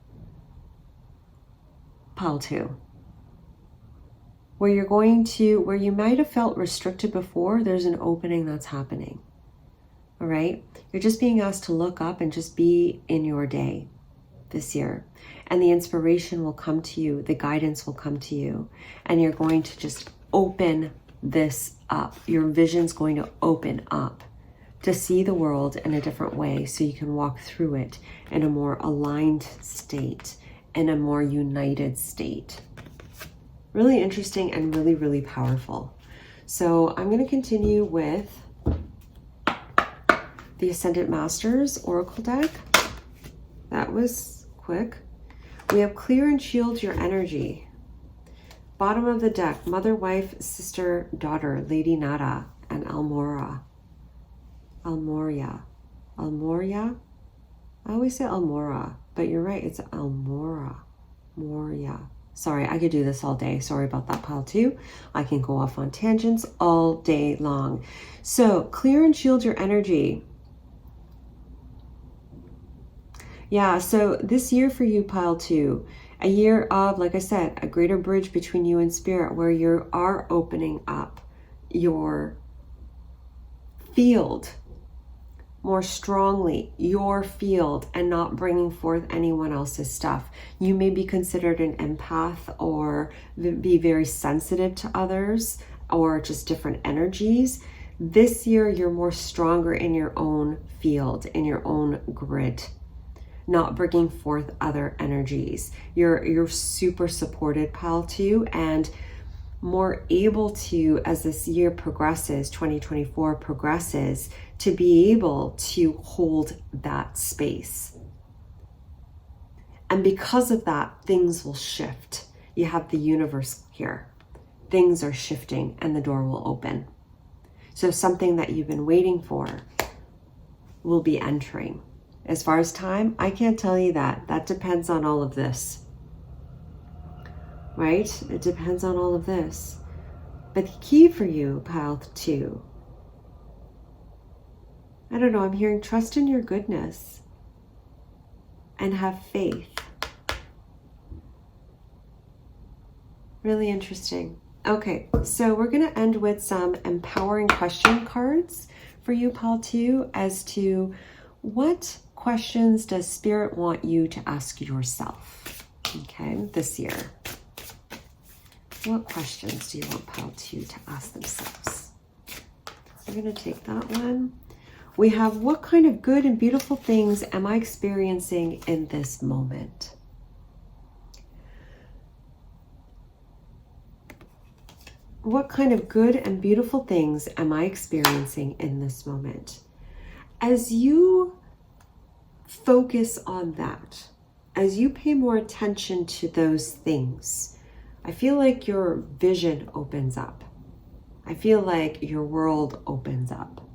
Pile 2. Where you're going to, where you might have felt restricted before, there's an opening that's happening. All right? You're just being asked to look up and just be in your day this year. And the inspiration will come to you, the guidance will come to you, and you're going to just open this up. Your vision's going to open up to see the world in a different way, so you can walk through it in a more aligned state, in a more united state. Really interesting and really, really powerful. So I'm going to continue with the Ascendant Masters Oracle deck. That was quick. We have clear and shield your energy. Bottom of the deck, mother, wife, sister, daughter, Lady Nada, and Almoria. Almoria? I always say Almora, but you're right, it's Almora. Moria. Sorry, I could do this all day. Sorry about that, pile 2. I can go off on tangents all day long. So, clear and shield your energy. Yeah, so this year for you, pile 2, a year of, like I said, a greater bridge between you and spirit, where you are opening up your field more strongly, your field, and not bringing forth anyone else's stuff. You may be considered an empath, or be very sensitive to others, or just different energies. This year, you're more stronger in your own field, in your own grid, not bringing forth other energies. You're super supported, pile 2, and more able to, as this year progresses, 2024 progresses, to be able to hold that space. And because of that, things will shift. You have the universe here. Things are shifting and the door will open. So something that you've been waiting for will be entering. As far as time, I can't tell you that. That depends on all of this. Right? It depends on all of this. But the key for you, pile 2, I don't know, I'm hearing trust in your goodness and have faith. Really interesting. Okay, so we're going to end with some empowering question cards for you, pile 2, as to what questions does Spirit want you to ask yourself, okay, this year? What questions do you want pile 2 to ask themselves? We're going to take that one. We have, what kind of good and beautiful things am I experiencing in this moment? What kind of good and beautiful things am I experiencing in this moment? As you focus on that, as you pay more attention to those things, I feel like your vision opens up. I feel like your world opens up.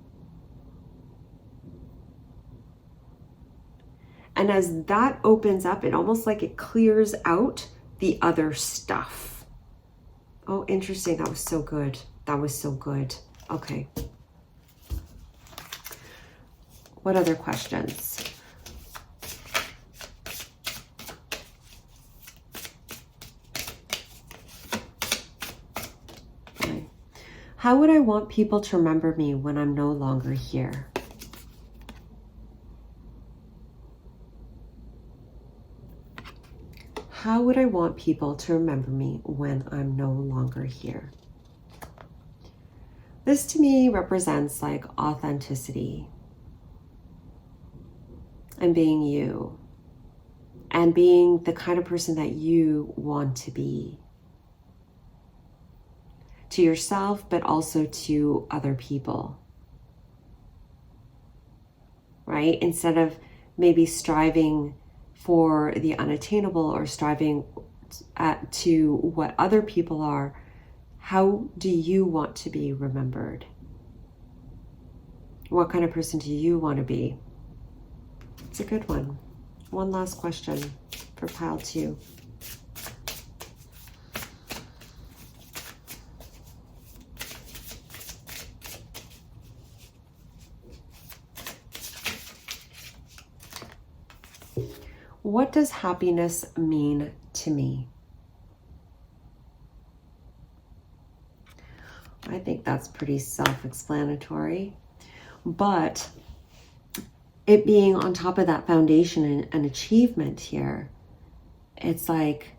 And as that opens up, it almost like it clears out the other stuff. Oh, interesting. That was so good. That was so good. Okay. What other questions? Okay. How would I want people to remember me when I'm no longer here? How would I want people to remember me when I'm no longer here? This to me represents like authenticity and being you and being the kind of person that you want to be to yourself, but also to other people, right? Instead of maybe striving for the unattainable or striving to what other people are, how do you want to be remembered? What kind of person do you want to be? It's a good one. One last question for pile 2. What does happiness mean to me? I think that's pretty self-explanatory, but it being on top of that foundation and achievement here, it's like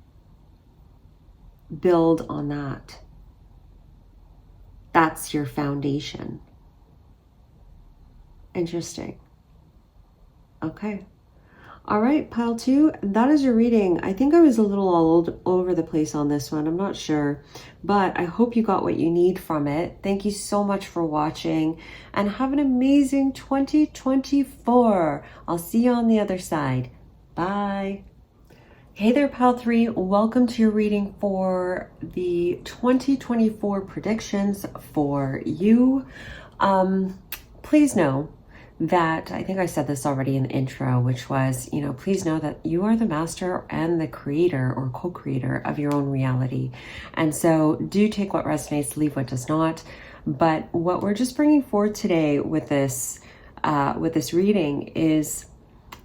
build on that. That's your foundation. Interesting. Okay. All right, pile 2, that is your reading. I think I was a little all over the place on this one. I'm not sure, but I hope you got what you need from it. Thank you so much for watching and have an amazing 2024. I'll see you on the other side. Bye. Hey there, pile 3. Welcome to your reading for the 2024 predictions for you. Please know that, I think I said this already in the intro, which was, please know that you are the master and the creator or co-creator of your own reality. And so do take what resonates, leave what does not. But what we're just bringing forward today with this reading is,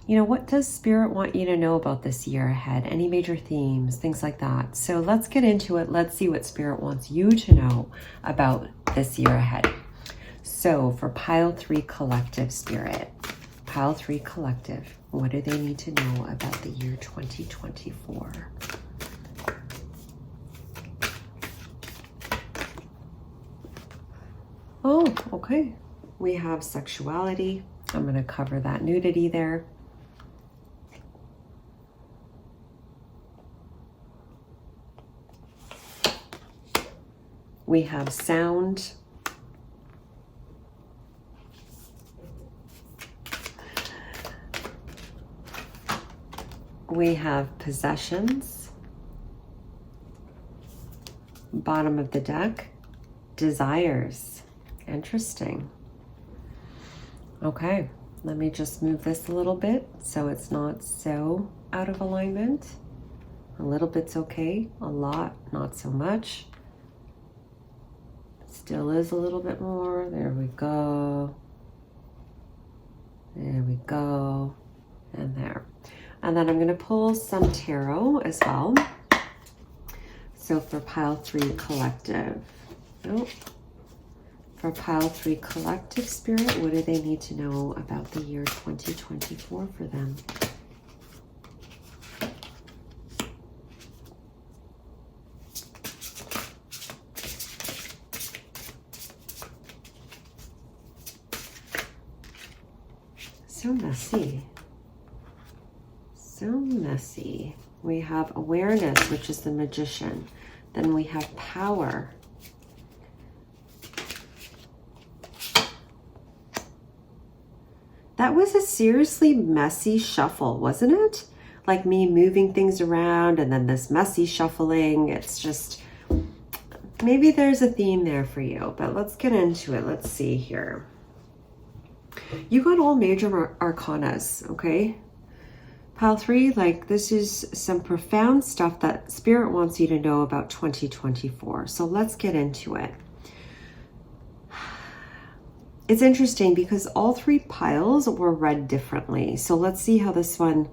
what does Spirit want you to know about this year ahead? Any major themes, things like that. So let's get into it. Let's see what Spirit wants you to know about this year ahead. So for pile 3 collective, Spirit, pile 3 collective, what do they need to know about the year 2024? Oh, okay. We have sexuality. I'm going to cover that nudity there. We have sound. We have possessions. Bottom of the deck, desires. Interesting. Okay, let me just move this a little bit so it's not so out of alignment. A little bit's okay, a lot, not so much. Still is a little bit more. There we go. There we go. And there. And then I'm going to pull some tarot as well. So for pile 3 collective. For pile 3 collective, Spirit, what do they need to know about the year 2024 for them? So messy. So messy. We have awareness, which is the magician. Then we have power. That was a seriously messy shuffle, wasn't it? Like me moving things around and then this messy shuffling. It's just, maybe there's a theme there for you, but let's get into it. Let's see here. You got all major arcanas, okay? Pile 3, like this is some profound stuff that Spirit wants you to know about 2024. So let's get into it. It's interesting because all 3 piles were read differently. So let's see how this one,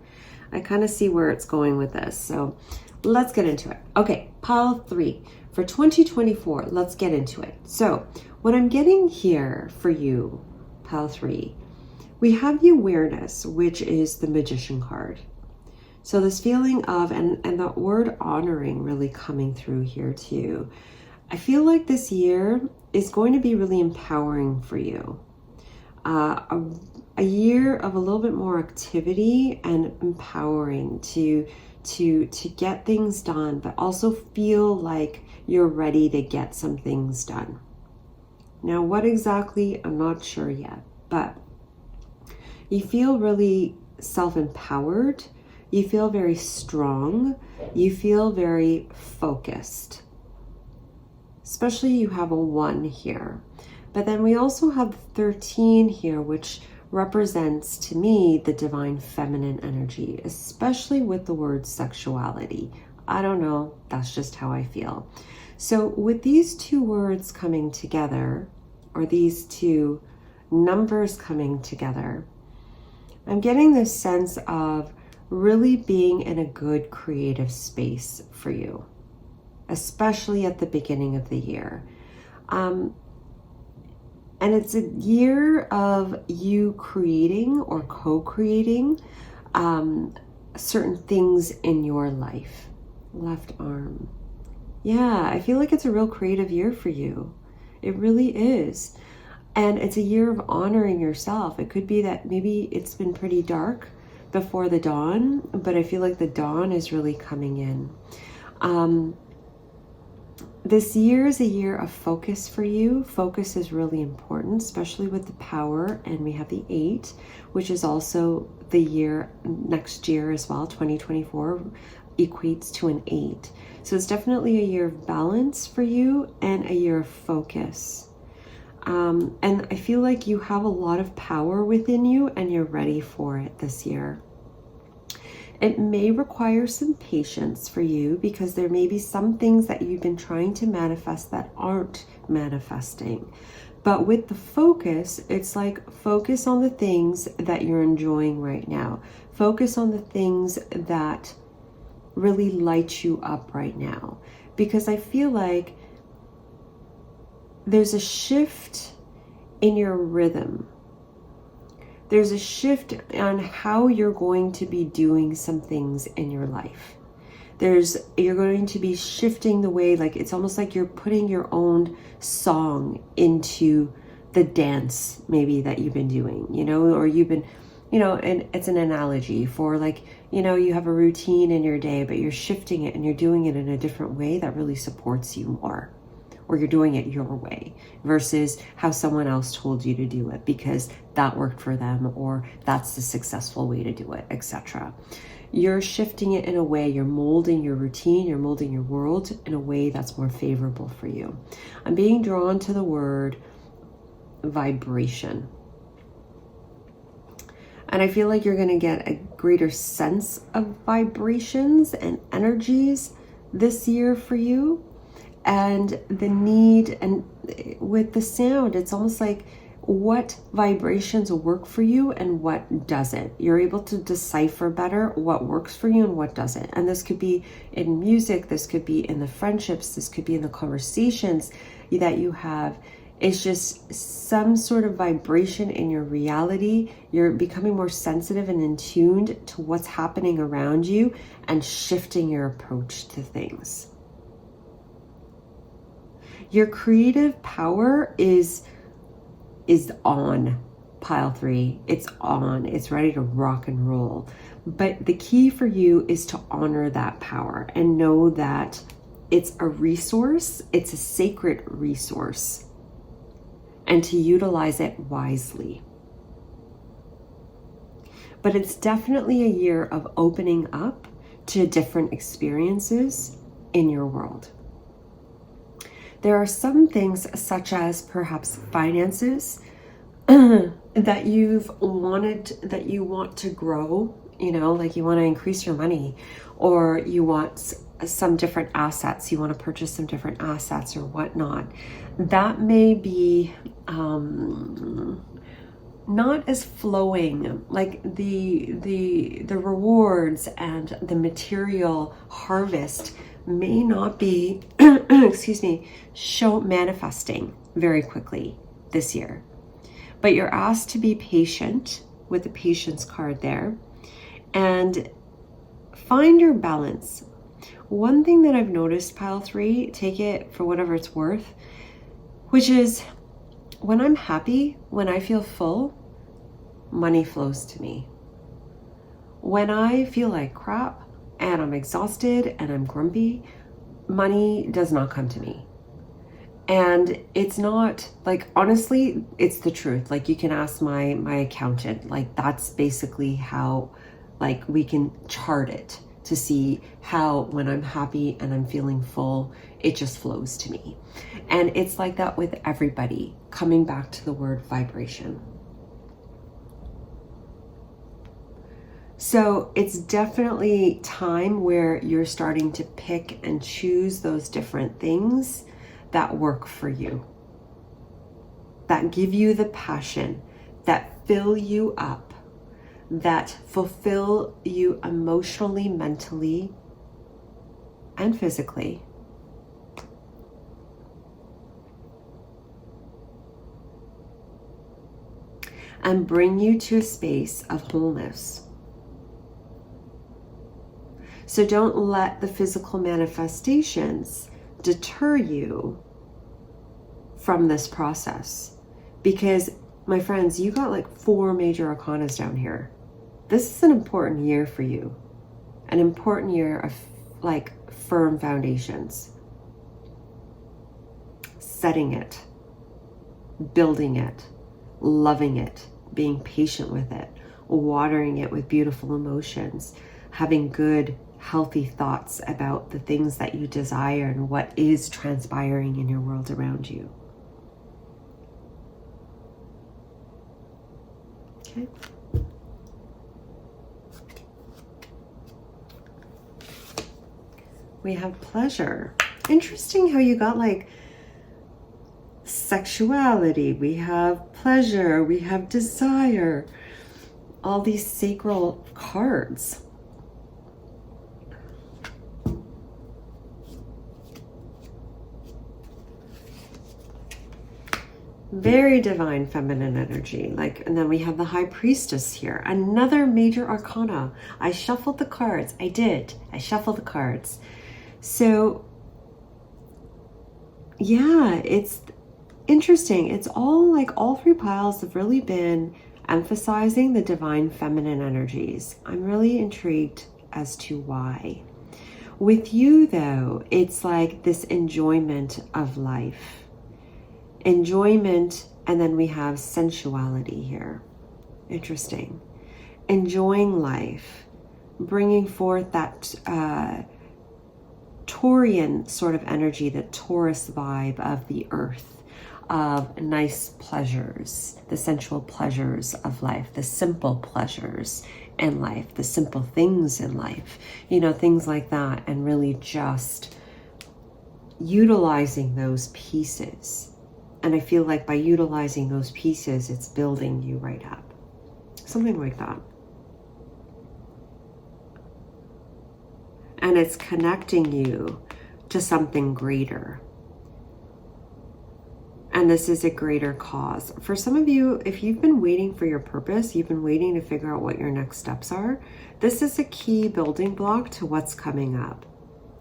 I kind of see where it's going with this. So let's get into it. Okay, pile 3 for 2024, let's get into it. So what I'm getting here for you, pile 3, we have the awareness, which is the magician card. So this feeling of, and the word honoring really coming through here too. I feel like this year is going to be really empowering for you. A year of a little bit more activity and empowering to get things done, but also feel like you're ready to get some things done. Now, what exactly, I'm not sure yet, but you feel really self-empowered. You feel very strong. You feel very focused. Especially you have a 1 here. But then we also have 13 here, which represents to me the divine feminine energy, especially with the word sexuality. I don't know, that's just how I feel. So with these 2 words coming together, or these 2 numbers coming together, I'm getting this sense of really being in a good creative space for you, especially at the beginning of the year. And it's a year of you creating or co-creating certain things in your life. Left arm. Yeah, I feel like it's a real creative year for you. It really is. And it's a year of honoring yourself. It could be that maybe it's been pretty dark before the dawn, but I feel like the dawn is really coming in. This year is a year of focus for you. Focus is really important, especially with the power. And we have the 8, which is also the year next year as well. 2024 equates to an 8. So it's definitely a year of balance for you and a year of focus. And I feel like you have a lot of power within you and you're ready for it this year. It may require some patience for you because there may be some things that you've been trying to manifest that aren't manifesting. But with the focus, it's like focus on the things that you're enjoying right now. Focus on the things that really light you up right now. Because I feel like there's a shift in your rhythm. There's a shift on how you're going to be doing some things in your life. You're going to be shifting the way, like it's almost like you're putting your own song into the dance maybe that you've been doing, or you've been, and it's an analogy for like, you have a routine in your day, but you're shifting it and you're doing it in a different way that really supports you more. Or you're doing it your way versus how someone else told you to do it because that worked for them or that's the successful way to do it, etc. You're shifting it in a way, you're molding your routine, you're molding your world in a way that's more favorable for you. I'm being drawn to the word vibration. And I feel like you're going to get a greater sense of vibrations and energies this year for you. And the need, and with the sound, it's almost like what vibrations work for you and what doesn't. You're able to decipher better what works for you and what doesn't. And this could be in music, this could be in the friendships, this could be in the conversations that you have. It's just some sort of vibration in your reality. You're becoming more sensitive and in tuned to what's happening around you and shifting your approach to things. Your creative power is on, pile 3. It's on. It's ready to rock and roll. But the key for you is to honor that power and know that it's a resource. It's a sacred resource. And to utilize it wisely. But it's definitely a year of opening up to different experiences in your world. There are some things such as perhaps finances that you want to grow, like you want to increase your money, or you want some different assets, you want to purchase some different assets or whatnot. That may be not as flowing, like the rewards and the material harvest may not be manifesting very quickly this year. But you're asked to be patient with the patience card there and find your balance. One thing that I've noticed, pile 3, take it for whatever it's worth, which is when I'm happy, when I feel full, money flows to me. When I feel like crap and I'm exhausted and I'm grumpy, money does not come to me. And it's not like, honestly, it's the truth. Like you can ask my accountant, like that's basically how Like we can chart it to see how when I'm happy and I'm feeling full, it just flows to me. And it's like that with everybody, coming back to the word vibration. So it's definitely time where you're starting to pick and choose those different things that work for you, that give you the passion, that fill you up, that fulfill you emotionally, mentally, and physically. And bring you to a space of wholeness. So don't let the physical manifestations deter you from this process. Because, my friends, you got like 4 major arcanas down here. This is an important year for you. An important year of like firm foundations. Setting it. Building it. Loving it. Being patient with it. Watering it with beautiful emotions. Having good, healthy thoughts about the things that you desire and what is transpiring in your world around you. Okay. We have pleasure. Interesting how you got like sexuality. We have pleasure. We have desire. All these sacral cards. Very divine feminine energy. Like, and then we have the High Priestess here. Another major arcana. I shuffled the cards. I did. I shuffled the cards. So, yeah, it's interesting. It's all like all 3 piles have really been emphasizing the divine feminine energies. I'm really intrigued as to why. With you, though, it's like this enjoyment of life. Enjoyment, and then we have sensuality here. Interesting. Enjoying life, bringing forth that Taurian sort of energy, the Taurus vibe of the earth, of nice pleasures, the sensual pleasures of life, the simple pleasures in life, the simple things in life, you know, things like that, and really just utilizing those pieces. And I feel like by utilizing those pieces, it's building you right up. Something like that. And it's connecting you to something greater. And this is a greater cause. For some of you, if you've been waiting for your purpose, you've been waiting to figure out what your next steps are, this is a key building block to what's coming up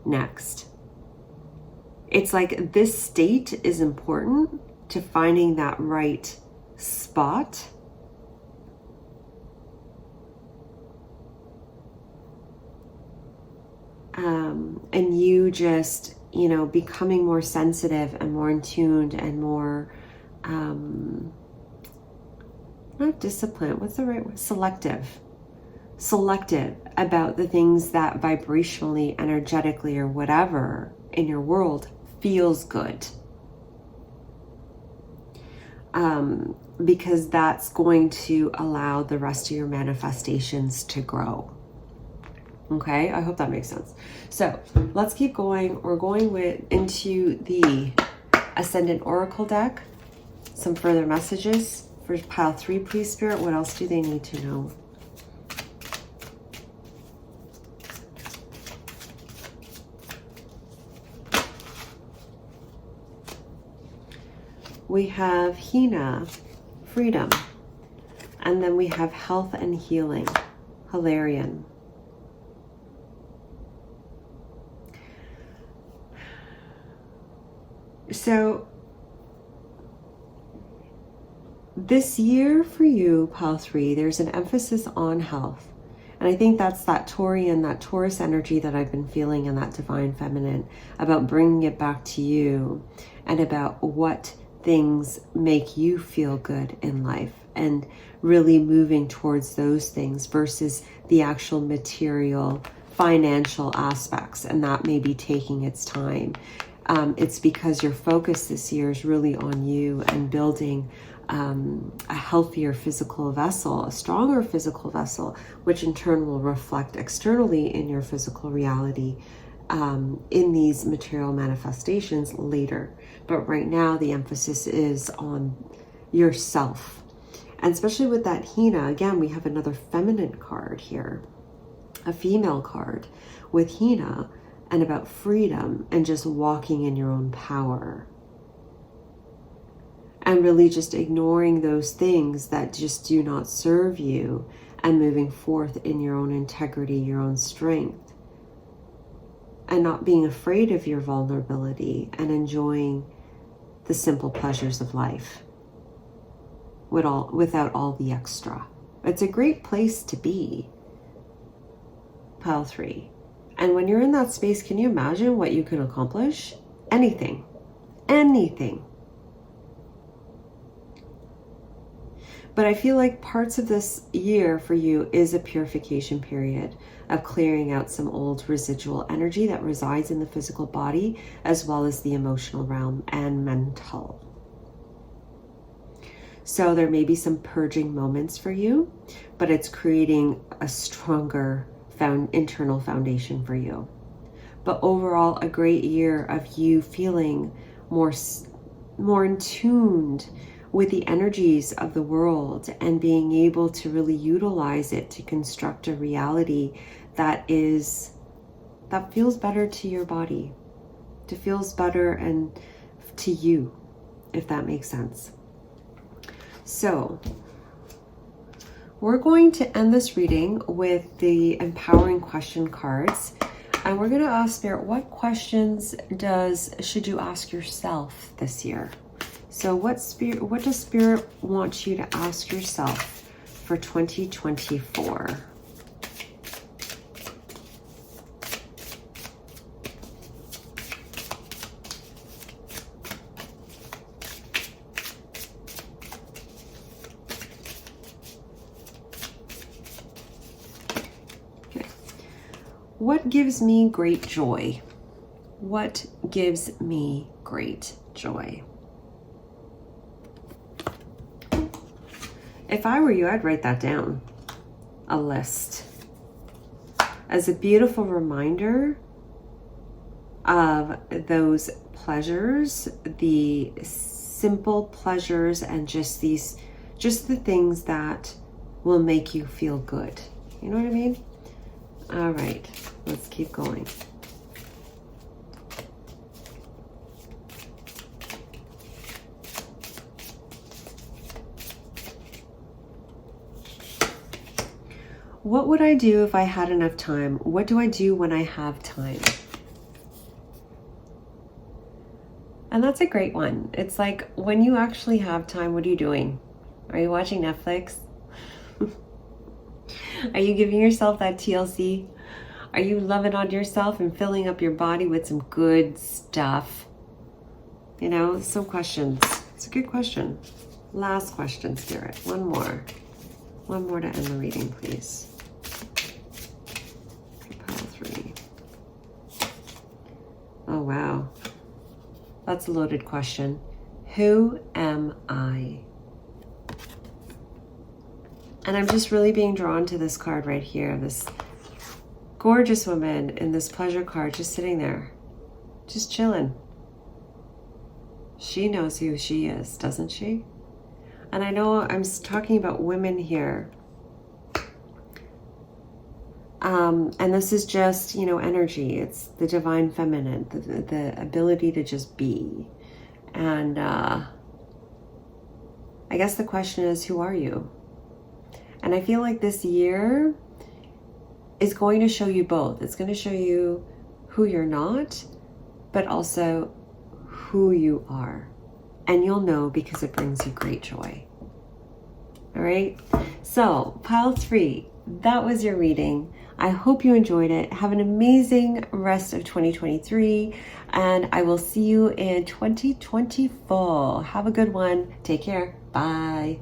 next. It's like this state is important to finding that right spot and you just, you know, becoming more sensitive and more in tuned and more not disciplined, what's the right word? Selective about the things that vibrationally, energetically, or whatever in your world feels good. Because that's going to allow the rest of your manifestations to grow. Okay, I hope that makes sense. So let's keep going. We're going into the Ascendant Oracle deck. Some further messages for pile 3, please, Spirit. What else do they need to know? We have Hina, freedom. And then we have health and healing, Hilarion. So this year for you, pile 3, there's an emphasis on health. And I think that's that Taurian, that Taurus energy that I've been feeling in that divine feminine, about bringing it back to you and about what things make you feel good in life. and really moving towards those things versus the actual material, financial aspects. And that may be taking its time. It's because your focus this year is really on you and building a healthier physical vessel, a stronger physical vessel, which in turn will reflect externally in your physical reality in these material manifestations later. But right now the emphasis is on yourself. And especially with that Hina, again, we have another feminine card here, a female card with Hina, and about freedom and just walking in your own power. And really just ignoring those things that just do not serve you and moving forth in your own integrity, your own strength. And not being afraid of your vulnerability and enjoying the simple pleasures of life without all the extra. It's a great place to be, Pile 3. And when you're in that space, can you imagine what you can accomplish? Anything. Anything. But I feel like parts of this year for you is a purification period of clearing out some old residual energy that resides in the physical body, as well as the emotional realm and mental. So there may be some purging moments for you, but it's creating a stronger internal foundation for you. But overall, a great year of you feeling more in tuned with the energies of the world and being able to really utilize it to construct a reality that feels better to your body, to feels better and to you, if that makes sense. So we're going to end this reading with the empowering question cards, and we're going to ask Spirit, what questions should you ask yourself this year? So what does Spirit want you to ask yourself for 2024? Okay. What gives me great joy? What gives me great joy? If I were you, I'd write that down, a list, as a beautiful reminder of those pleasures, the simple pleasures, and just the things that will make you feel good. You know what I mean? All right, let's keep going. What would I do if I had enough time? What do I do when I have time? And that's a great one. It's like, when you actually have time, what are you doing? Are you watching Netflix? Are you giving yourself that TLC? Are you loving on yourself and filling up your body with some good stuff? You know, some questions. It's a good question. Last question, Spirit. One more. One more to end the reading, please. Pile 3. Oh, wow. That's a loaded question. Who am I? And I'm just really being drawn to this card right here. This gorgeous woman in this pleasure card just sitting there. Just chilling. She knows who she is, doesn't she? And I know I'm talking about women here. And this is just, you know, energy. It's the divine feminine, the ability to just be. And I guess the question is, who are you? And I feel like this year is going to show you both. It's going to show you who you're not, but also who you are. And you'll know because it brings you great joy. All right. So pile 3, that was your reading. I hope you enjoyed it. Have an amazing rest of 2023, and I will see you in 2024. Have a good one. Take care. Bye.